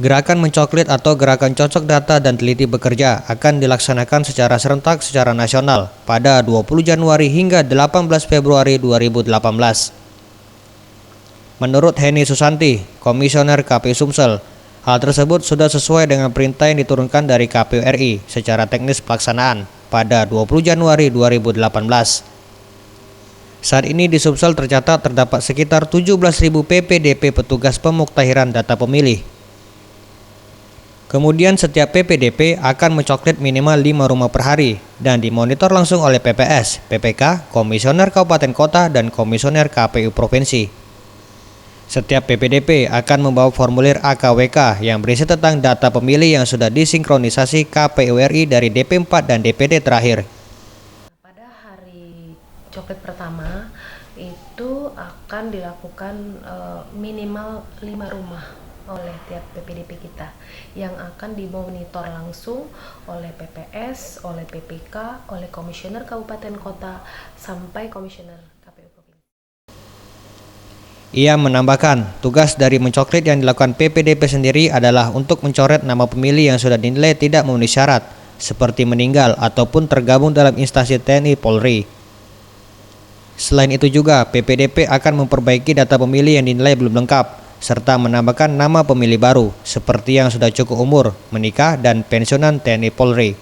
Gerakan mencoklit atau gerakan cocok data dan teliti bekerja akan dilaksanakan secara serentak secara nasional pada 20 Januari hingga 18 Februari 2018. Menurut Heni Susanti, Komisioner KPU Sumsel, hal tersebut sudah sesuai dengan perintah yang diturunkan dari KPU RI secara teknis pelaksanaan pada 20 Januari 2018. Saat ini di Sumsel tercatat terdapat sekitar 17.000 PPDP petugas pemuktahiran data pemilih. Kemudian setiap PPDP akan mencoklit minimal 5 rumah per hari dan dimonitor langsung oleh PPS, PPK, Komisioner Kabupaten Kota, dan Komisioner KPU Provinsi. Setiap PPDP akan membawa formulir AKWK yang berisi tentang data pemilih yang sudah disinkronisasi KPU RI dari DP4 dan DPD terakhir. Pada hari coklit pertama itu akan dilakukan minimal 5 rumah oleh tiap PPDP kita yang akan dimonitor langsung oleh PPS, oleh PPK, oleh Komisioner Kabupaten Kota, sampai Komisioner KPU Provinsi. Ia menambahkan, tugas dari mencoklit yang dilakukan PPDP sendiri adalah untuk mencoret nama pemilih yang sudah dinilai tidak memenuhi syarat, seperti meninggal ataupun tergabung dalam instansi TNI Polri. Selain itu juga, PPDP akan memperbaiki data pemilih yang dinilai belum lengkap, serta menambahkan nama pemilih baru, seperti yang sudah cukup umur, menikah, dan pensiunan TNI Polri.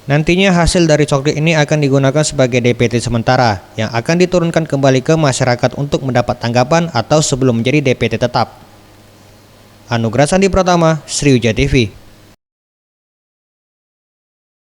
Nantinya hasil dari coklit ini akan digunakan sebagai DPT sementara, yang akan diturunkan kembali ke masyarakat untuk mendapat tanggapan atau sebelum menjadi DPT tetap. Anugrah Sandi Pratama, Sriwijaya TV.